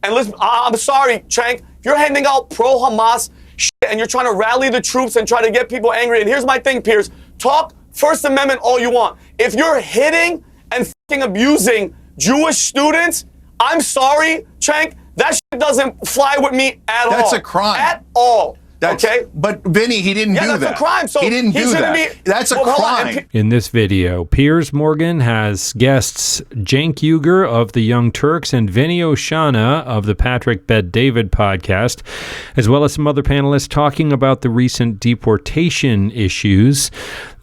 And listen, I'm sorry, Chang, if you're handing out pro-Hamas shit and you're trying to rally the troops and try to get people angry, and here's my thing, Piers, talk First Amendment all you want. If you're hitting and fucking abusing Jewish students, I'm sorry, Chang, that shit doesn't fly with me at all. That's a crime. At all. Okay? But Vinny, he didn't do that. That's a crime. So he didn't do that. That's a crime. In this video, Piers Morgan has guests Cenk Uygur of the Young Turks and Vinny Oshana of the Patrick Bet-David podcast, as well as some other panelists talking about the recent deportation issues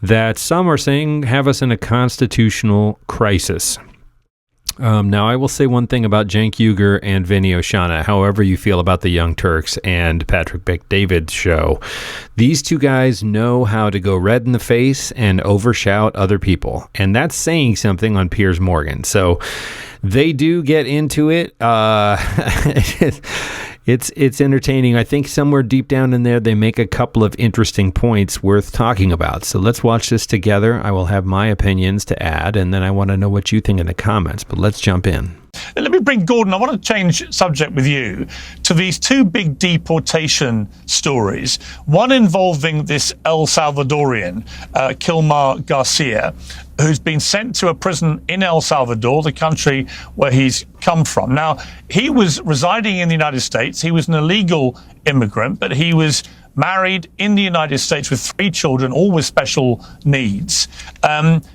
that some are saying have us in a constitutional crisis. Now, I will say one thing about Cenk Uygur and Vinny Oshana, however you feel about the Young Turks and Patrick Bet-David's show. These two guys know how to go red in the face and overshout other people. And that's saying something on Piers Morgan. So they do get into it. It's entertaining. I think somewhere deep down in there, they make a couple of interesting points worth talking about. So let's watch this together. I will have my opinions to add, and then I want to know what you think in the comments. But let's jump in. Let me bring Gordon. I want to change subject with you to these two big deportation stories. One involving this El Salvadorian, Kilmar Garcia, who's been sent to a prison in El Salvador, the country where he's come from. Now, he was residing in the United States. He was an illegal immigrant, but he was married in the United States with 3 children, all with special needs.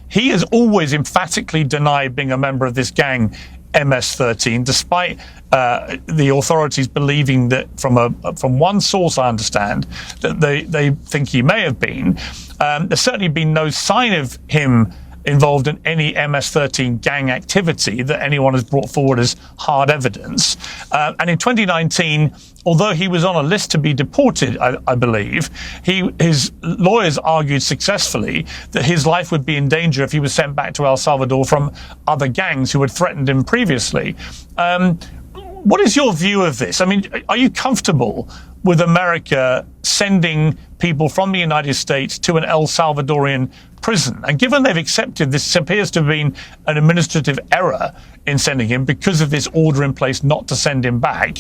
He has always emphatically denied being a member of this gang, MS-13, despite the authorities believing that from one source, I understand, that they think he may have been. There's certainly been no sign of him involved in any MS-13 gang activity that anyone has brought forward as hard evidence. And in 2019, although he was on a list to be deported, I believe, his lawyers argued successfully that his life would be in danger if he was sent back to El Salvador from other gangs who had threatened him previously. What is your view of this? I mean, are you comfortable with America sending people from the United States to an El Salvadorian prison? And given they've accepted this appears to have been an administrative error in sending him because of this order in place not to send him back,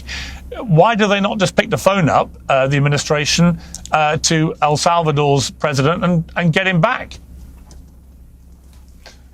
why do they not just pick the phone up, the administration, to El Salvador's president and get him back?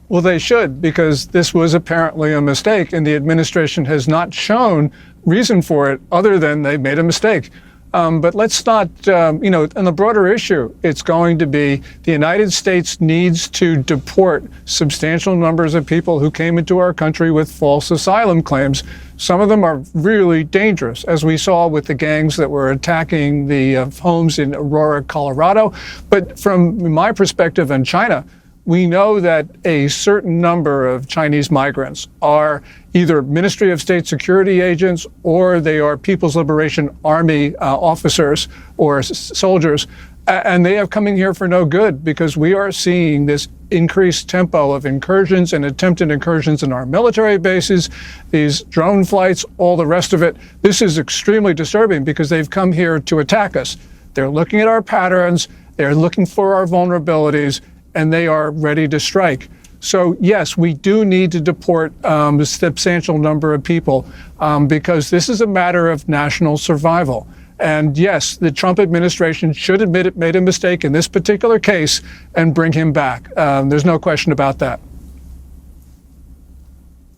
Well, they should, because this was apparently a mistake, and the administration has not shown reason for it other than they made a mistake. But let's not, on the broader issue, it's going to be the United States needs to deport substantial numbers of people who came into our country with false asylum claims. Some of them are really dangerous, as we saw with the gangs that were attacking the homes in Aurora, Colorado. But from my perspective in China, we know that a certain number of Chinese migrants are either Ministry of State Security agents or they are People's Liberation Army officers or soldiers. And they are coming here for no good, because we are seeing this increased tempo of incursions and attempted incursions in our military bases, these drone flights, all the rest of it. This is extremely disturbing because they've come here to attack us. They're looking at our patterns, they're looking for our vulnerabilities, and they are ready to strike. So yes, we do need to deport a substantial number of people because this is a matter of national survival. And yes, the Trump administration should admit it made a mistake in this particular case and bring him back. There's no question about that.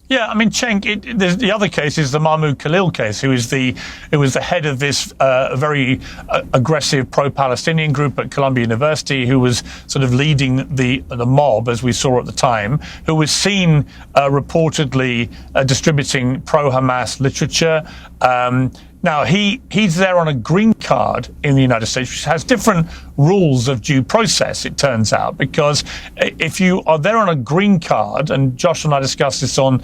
Yeah, I mean, Cenk, there's the other case is the Mahmoud Khalil case, who was the head of this very aggressive pro-Palestinian group at Columbia University, who was sort of leading the mob, as we saw at the time, who was seen reportedly distributing pro-Hamas literature. Now, he's there on a green card in the United States, which has different rules of due process, it turns out, because if you are there on a green card, and Josh and I discussed this on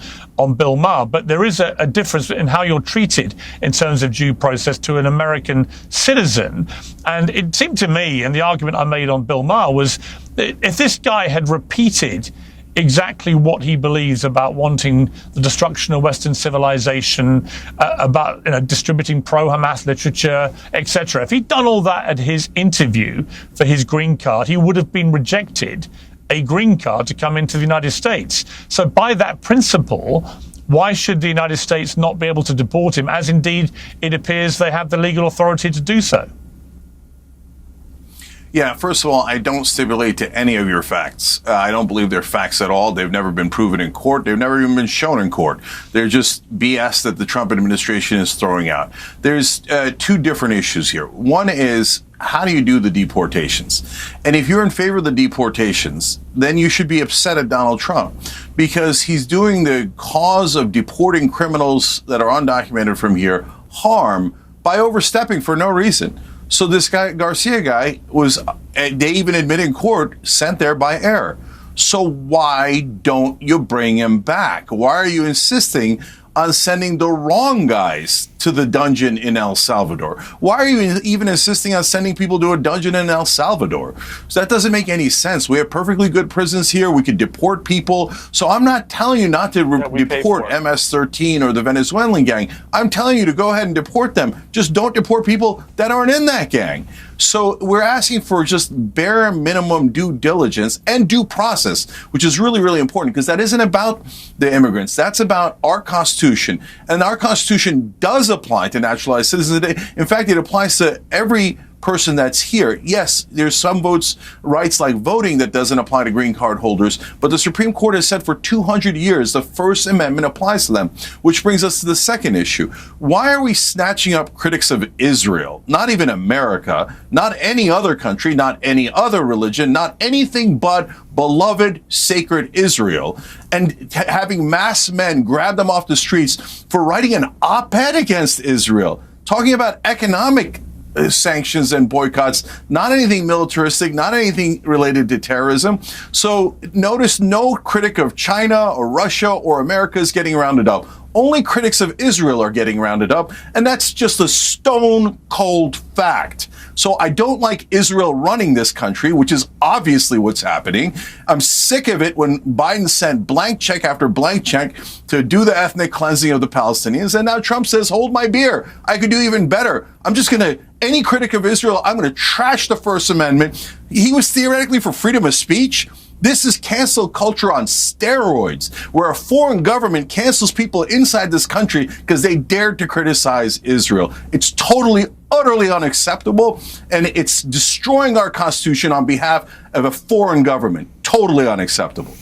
Bill Maher, but there is a difference in how you're treated in terms of due process to an American citizen. And it seemed to me, and the argument I made on Bill Maher was, that if this guy had repeated exactly what he believes about wanting the destruction of Western civilization, about distributing pro-Hamas literature, etc. If he'd done all that at his interview for his green card, he would have been rejected a green card to come into the United States. So by that principle, Why should the United States not be able to deport him, as indeed it appears they have the legal authority to do so? Yeah, first of all, I don't stipulate to any of your facts. I don't believe they're facts at all. They've never been proven in court. They've never even been shown in court. They're just BS that the Trump administration is throwing out. There's two different issues here. One is, how do you do the deportations? And if you're in favor of the deportations, then you should be upset at Donald Trump, because he's doing the cause of deporting criminals that are undocumented from here harm by overstepping for no reason. So this guy, Garcia guy, was, they even admit in court, sent there by error. So why don't you bring him back? Why are you insisting on sending the wrong guys to the dungeon in El Salvador? Why are you even insisting on sending people to a dungeon in El Salvador? So that doesn't make any sense. We have perfectly good prisons here. We could deport people. So I'm not telling you not to deport MS-13 or the Venezuelan gang. I'm telling you to go ahead and deport them. Just don't deport people that aren't in that gang. So we're asking for just bare minimum due diligence and due process, which is really, really important, because that isn't about the immigrants. That's about our Constitution. And our Constitution does apply to naturalized citizens today. In fact, it applies to every person that's here. Yes, there's some rights like voting that doesn't apply to green card holders, but the Supreme Court has said for 200 years the First Amendment applies to them, which brings us to the second issue. Why are we snatching up critics of Israel? Not even America, not any other country, not any other religion, not anything but beloved, sacred Israel, and having mass men grab them off the streets for writing an op-ed against Israel, talking about economic sanctions and boycotts, not anything militaristic, not anything related to terrorism. So notice no critic of China or Russia or America is getting rounded up. Only critics of Israel are getting rounded up, and that's just a stone cold fact. So I don't like Israel running this country, which is obviously what's happening. I'm sick of it when Biden sent blank check after blank check to do the ethnic cleansing of the Palestinians, and now Trump says, hold my beer. I could do even better. I'm just going to, any critic of Israel, I'm going to trash the First Amendment. He was theoretically for freedom of speech. This is cancel culture on steroids, where a foreign government cancels people inside this country because they dared to criticize Israel. It's totally, utterly unacceptable, and it's destroying our Constitution on behalf of a foreign government. Totally unacceptable.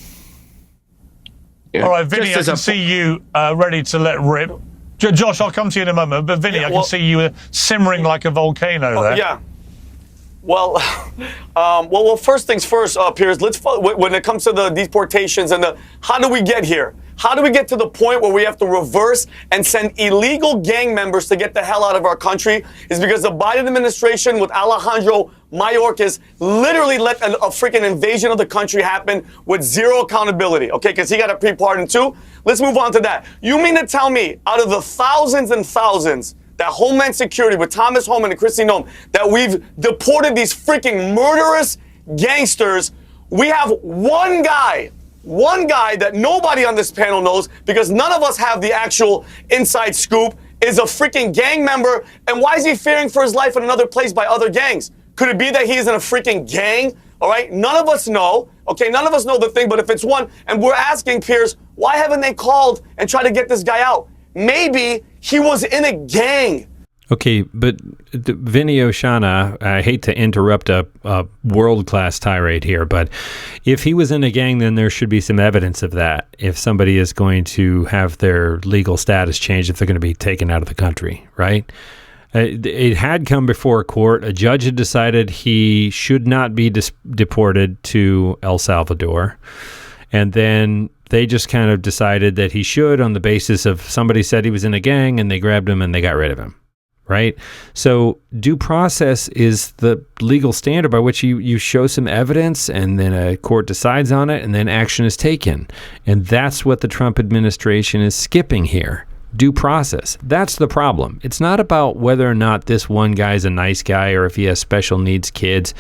Yeah. All right, Vinny, I can see you ready to let rip. Josh, I'll come to you in a moment, but Vinny, I can see you simmering like a volcano there. Yeah. Well, first things first, Piers, when it comes to the deportations and how do we get here? How do we get to the point where we have to reverse and send illegal gang members to get the hell out of our country? Is because the Biden administration with Alejandro Mayorkas literally let a freaking invasion of the country happen with zero accountability, okay? Because he got a pre-pardon too. Let's move on to that. You mean to tell me out of the thousands and thousands that Homeland Security with Thomas Homan and Kristi Noem, that we've deported these freaking murderous gangsters, we have one guy that nobody on this panel knows because none of us have the actual inside scoop, is a freaking gang member. And why is he fearing for his life in another place by other gangs? Could it be that he's in a freaking gang? All right, none of us know. Okay, none of us know the thing, but if it's one, and we're asking, Piers, why haven't they called and tried to get this guy out? Maybe he was in a gang. Okay, but Vinny Oshana, I hate to interrupt a world-class tirade here, but if he was in a gang, then there should be some evidence of that. If somebody is going to have their legal status changed, if they're going to be taken out of the country, right? It had come before a court. A judge had decided he should not be deported to El Salvador. And then they just kind of decided that he should on the basis of somebody said he was in a gang and they grabbed him and they got rid of him, right? So due process is the legal standard by which you show some evidence and then a court decides on it and then action is taken. And that's what the Trump administration is skipping here. Due process. That's the problem. It's not about whether or not this one guy's a nice guy or if he has special needs kids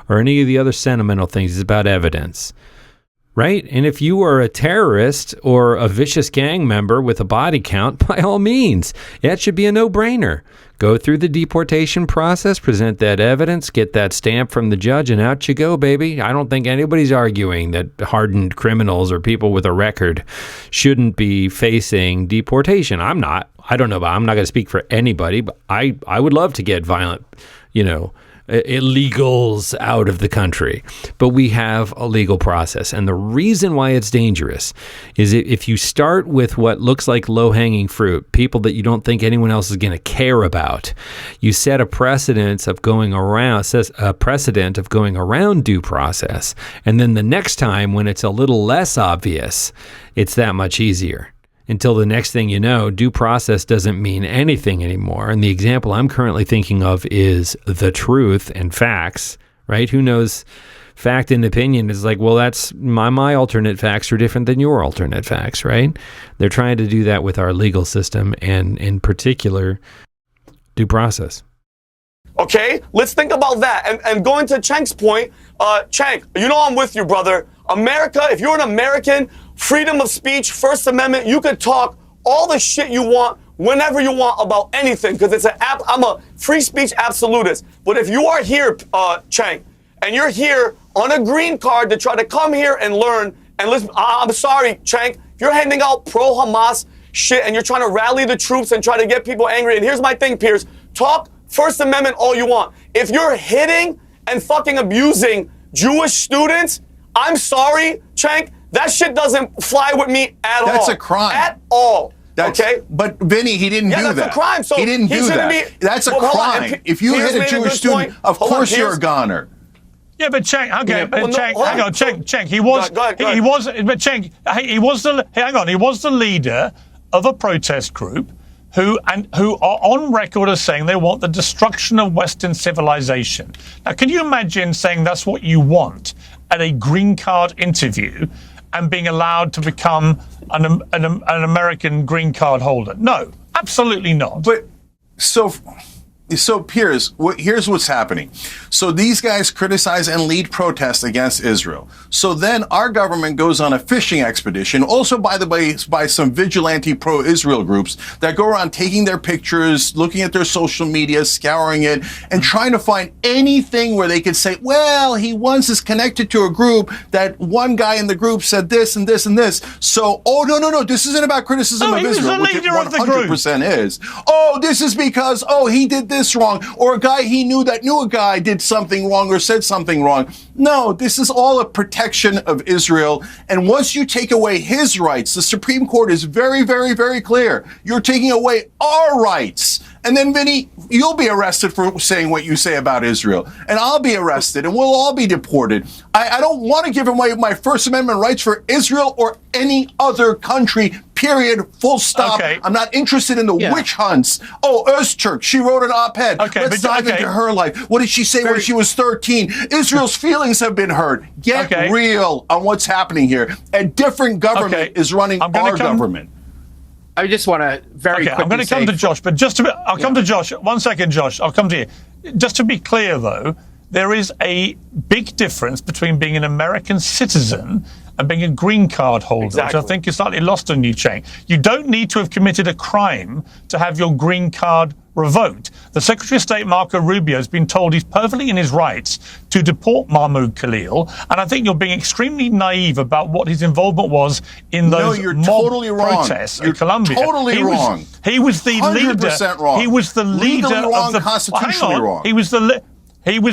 or any of the other sentimental things. It's about evidence. right? And if you are a terrorist or a vicious gang member with a body count, by all means, that should be a no-brainer. Go through the deportation process, present that evidence, get that stamp from the judge, and out you go, baby. I don't think anybody's arguing that hardened criminals or people with a record shouldn't be facing deportation. I'm not. I don't know, but I'm not going to speak for anybody, but I would love to get violent, illegals out of the country. But we have a legal process. And the reason why it's dangerous is if you start with what looks like low-hanging fruit, people that you don't think anyone else is going to care about, you set a precedent of going around due process. And then the next time when it's a little less obvious, it's that much easier. Until the next thing you know, due process doesn't mean anything anymore. And the example I'm currently thinking of is the truth and facts, right? Who knows? Fact and opinion is like, well, that's my alternate facts are different than your alternate facts, right? They're trying to do that with our legal system and in particular, due process. Okay, let's think about that. And going to Chang's point, Chang, I'm with you, brother. America, if you're an American, freedom of speech, First Amendment, you could talk all the shit you want whenever you want about anything because I'm a free speech absolutist. But if you are here, Chang, and you're here on a green card to try to come here and learn and listen, I'm sorry, Chang, if you're handing out pro-Hamas shit and you're trying to rally the troops and try to get people angry, and here's my thing, Piers, talk First Amendment all you want. If you're hitting and fucking abusing Jewish students, I'm sorry, Chang, that shit doesn't fly with me at all. That's a crime. At all. Okay? But Vinny, he didn't do that. Yeah, that's a crime. So he didn't do that. That's a crime. If you hit a Jewish student, of course you're a goner. Yeah, but Chang, okay, but Chang, hang on, Chang, he was the leader of a protest group who are on record as saying they want the destruction of Western civilization. Now, can you imagine saying that's what you want at a green card interview and being allowed to become an American green card holder? No, absolutely not. But so Piers, here's what's happening. So these guys criticize and lead protests against Israel. So then our government goes on a fishing expedition, also, by the way, by some vigilante pro-Israel groups that go around taking their pictures, looking at their social media, scouring it, and trying to find anything where they could say, well, he once is connected to a group that one guy in the group said this and this and this. So, no, this isn't about criticism of Israel, which it 100% is. Oh, this is because, he did this wrong, or a guy he knew that knew a guy did something wrong or said something wrong. No, this is all a protection of Israel. And once you take away his rights, the Supreme Court is very, very, very clear. You're taking away our rights. And then, Vinny, you'll be arrested for saying what you say about Israel. And I'll be arrested, and we'll all be deported. I don't want to give away my First Amendment rights for Israel or any other country, period, full stop. Okay. I'm not interested in the witch hunts. Oh, Öztürk, she wrote an op-ed. Okay, Let's dive into her life. What did she say when she was 13? Israel's feelings have been hurt. Get real on what's happening here. A different government is running our government. I just want to very quickly I'm going to come to Josh, but I'll come to Josh. 1 second, Josh. I'll come to you. Just to be clear, though, there is a big difference between being an American citizen and being a green card holder, which I think is slightly lost on you, Chang. You don't need to have committed a crime to have your green card revoked. The Secretary of State, Marco Rubio, has been told he's perfectly in his rights to deport Mahmoud Khalil, and I think you're being extremely naive about what his involvement was in those protests in Colombia. Totally wrong. He was the 100% wrong. He was the leader of the constitutionally wrong. He was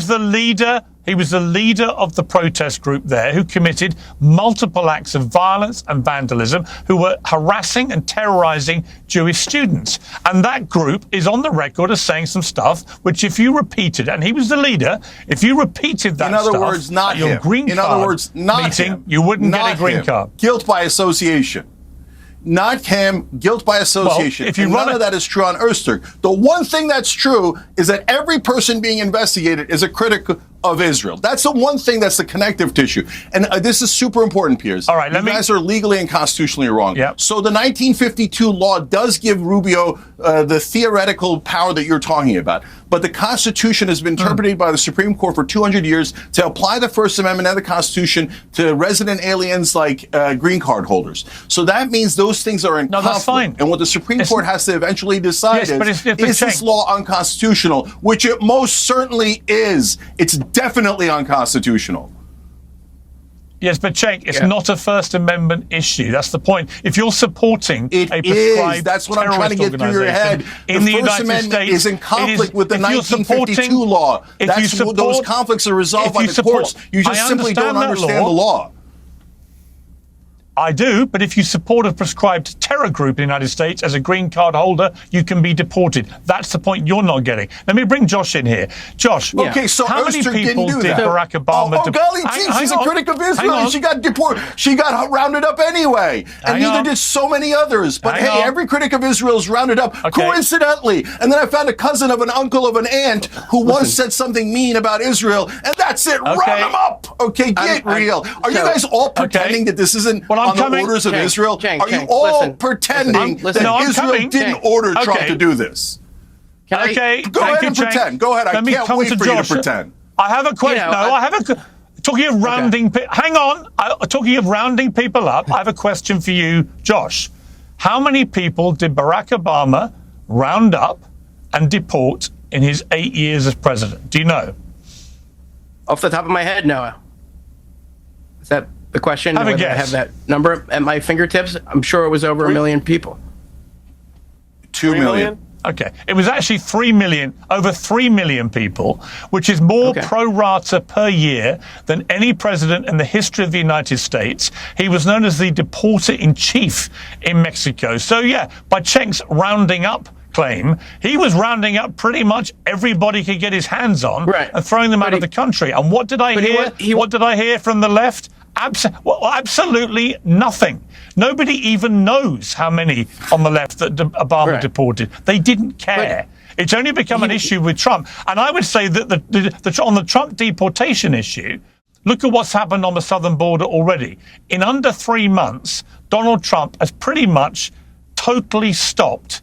the leader of the protest group there who committed multiple acts of violence and vandalism, who were harassing and terrorizing Jewish students. And that group is on the record as saying some stuff which, if you repeated, and he was the leader, if you repeated that stuff, in other words, not your him. green In card other words, not meeting, him. you wouldn't not get a green him. card. Guilt by association. Not him, guilt by association. Well, if you and none of that is true on Öztürk. The one thing that's true is that every person being investigated is a critic of Israel. That's the one thing that's the connective tissue. And this is super important, Piers. All right, you guys are legally and constitutionally wrong. Yep. So the 1952 law does give Rubio the theoretical power that you're talking about. But the Constitution has been interpreted by the Supreme Court for 200 years to apply the First Amendment and the Constitution to resident aliens like green card holders. So that means those things are in conflict. That's fine. And what the Supreme Court has to eventually decide is this law unconstitutional? Which it most certainly is. It's definitely unconstitutional. Yes, but Cenk, it's not a First Amendment issue. That's the point. If you're supporting a prescribed that's what I'm trying to get through your head. In the First United Amendment States, is in conflict with the 1952 law. Those Those conflicts are resolved by the courts. You just simply don't understand the law. I do, but if you support a prescribed terror group in the United States as a green card holder, you can be deported. That's the point you're not getting. Let me bring Josh in here. Josh, okay, so how many Oster people didn't do did that. Barack Obama Oh, golly gee, she's a critic of Israel, and she got deported. She got rounded up anyway, and neither did so many others. But hey, every critic of Israel is rounded up coincidentally. And then I found a cousin of an uncle of an aunt who once said something mean about Israel, and that's it. Round them up. Okay, get real. Are you guys all pretending that this isn't on the orders of Israel? Are you all pretending that Israel didn't order Trump to do this? Go ahead and pretend. Go ahead. I can't wait for you to pretend. I have a question. Talking of rounding, hang on. Talking of rounding people up, I have a question for you, Josh. How many people did Barack Obama round up and deport in his 8 years as president? Do you know? Off the top of my head, no. Is that the question? Have a guess. I have that number at my fingertips. I'm sure it was over 1 million people. 2 million. Okay. It was actually 3 million, over 3 million people, which is more pro rata per year than any president in the history of the United States. He was known as the deporter in chief in Mexico. So, yeah, by Cenk's rounding up claim, he was rounding up pretty much everybody could get his hands on and throwing them out of the country. And what did I hear? What did I hear from the left? Absolutely nothing. Nobody even knows how many on the left that Obama deported. They didn't care. It's only become an issue with Trump. And I would say that on the Trump deportation issue, look at what's happened on the southern border already. In under 3 months, Donald Trump has pretty much totally stopped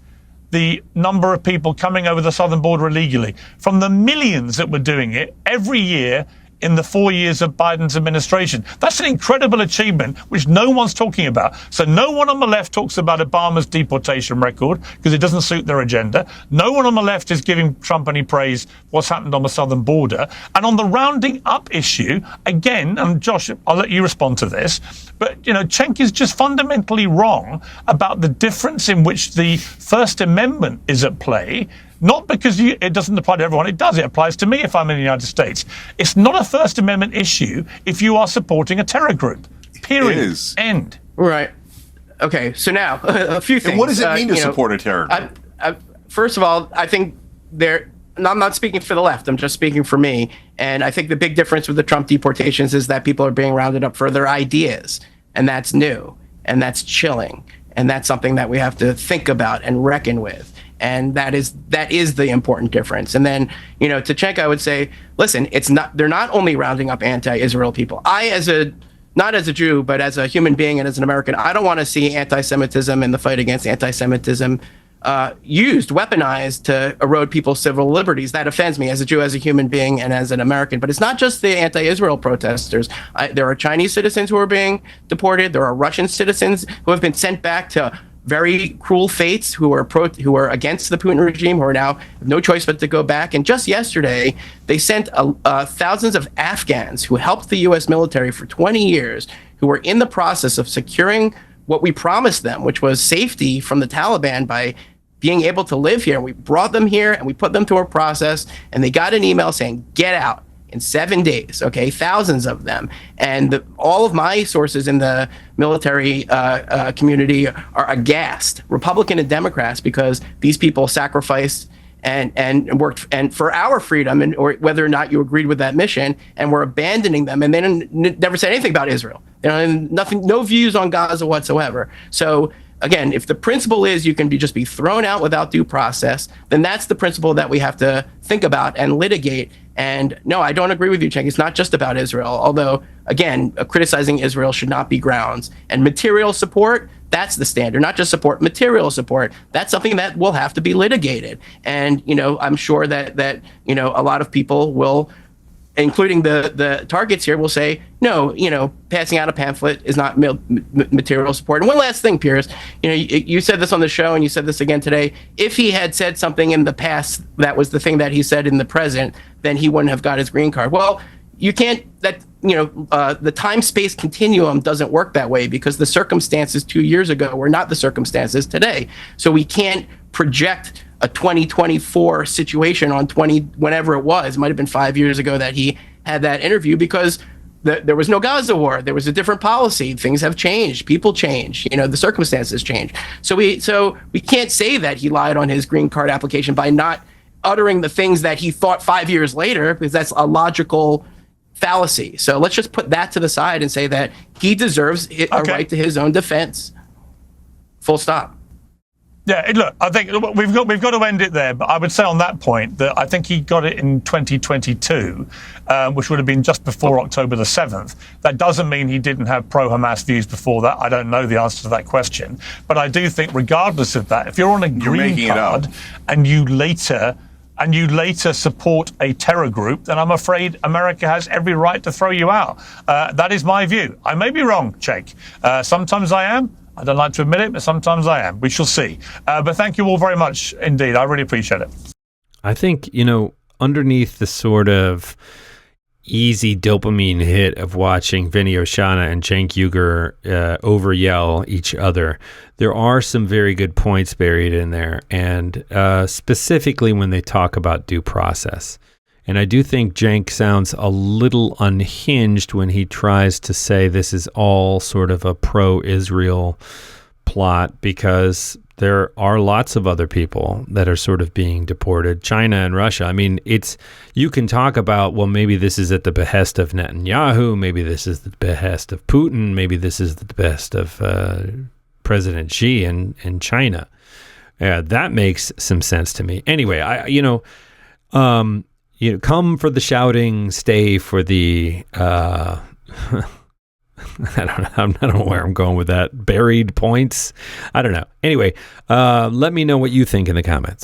the number of people coming over the southern border illegally. From the millions that were doing it every year in the 4 years of Biden's administration. That's an incredible achievement, which no one's talking about. So no one on the left talks about Obama's deportation record because it doesn't suit their agenda. No one on the left is giving Trump any praise for what's happened on the southern border. And on the rounding up issue, again, and Josh, I'll let you respond to this, but, Cenk is just fundamentally wrong about the difference in which the First Amendment is at play. Not because it doesn't apply to everyone. It does. It applies to me if I'm in the United States. It's not a First Amendment issue if you are supporting a terror group. Period. End. Right. Okay. So now, a few things. And what does it mean to support a terror group? First of all, I think I'm not speaking for the left. I'm just speaking for me. And I think the big difference with the Trump deportations is that people are being rounded up for their ideas. And that's new. And that's chilling. And that's something that we have to think about and reckon with. And that is the important difference. And then, to Cenk, I would say, listen, they're not only rounding up anti-Israel people. Not as a Jew, but as a human being and as an American, I don't want to see anti-Semitism and the fight against anti-Semitism weaponized to erode people's civil liberties. That offends me as a Jew, as a human being, and as an American. But it's not just the anti-Israel protesters. There are Chinese citizens who are being deported. There are Russian citizens who have been sent back to very cruel fates, who are against the Putin regime, who are now have no choice but to go back. And just yesterday, they sent thousands of Afghans who helped the U.S. military for 20 years, who were in the process of securing what we promised them, which was safety from the Taliban by being able to live here. And we brought them here and we put them through a process, and they got an email saying, get out. In 7 days, thousands of them. And all of my sources in the military community are aghast, Republican and Democrats, because these people sacrificed and worked for our freedom, or whether or not you agreed with that mission, and we're abandoning them. And they never said anything about Israel. No views on Gaza whatsoever. So again, if the principle is you can just be thrown out without due process, then that's the principle that we have to think about and litigate. And no, I don't agree with you, Cheng. It's not just about Israel. Although, again, criticizing Israel should not be grounds. And material support, that's the standard. Not just support, material support. That's something that will have to be litigated. And, I'm sure that a lot of people will, including the targets here, will say, no, passing out a pamphlet is not material support. And one last thing, Piers, you said this on the show and you said this again today. If he had said something in the past that was the thing that he said in the present, then he wouldn't have got his green card. Well, you can't, the time-space continuum doesn't work that way, because the circumstances 2 years ago were not the circumstances today. So we can't project a 2024 situation on whenever it was. It might have been 5 years ago that he had that interview, because there was no Gaza war. There was a different policy. Things have changed. People change. The circumstances change. So we can't say that he lied on his green card application by not uttering the things that he thought 5 years later, because that's a logical fallacy. So let's just put that to the side and say that he deserves a right to his own defense. Full stop. Yeah, look, I think we've got to end it there. But I would say on that point that I think he got it in 2022, which would have been just before October the 7th. That doesn't mean he didn't have pro-Hamas views before that. I don't know the answer to that question. But I do think, regardless of that, if you're on a green card and you later support a terror group, then I'm afraid America has every right to throw you out. That is my view. I may be wrong, Cenk. Sometimes I am. I don't like to admit it, but sometimes I am. We shall see. But thank you all very much indeed. I really appreciate it. I think, underneath the sort of easy dopamine hit of watching Vinny Oshana and Cenk Uygur over-yell each other, there are some very good points buried in there, and specifically when they talk about due process. And I do think Cenk sounds a little unhinged when he tries to say this is all sort of a pro-Israel plot, because there are lots of other people that are sort of being deported. China and Russia. I mean, you can talk about, well, maybe this is at the behest of Netanyahu, maybe this is the behest of Putin, maybe this is the behest of President Xi in China. Yeah, that makes some sense to me. Anyway, come for the shouting, stay for the, I don't know where I'm going with that. Buried points? I don't know. Anyway, let me know what you think in the comments.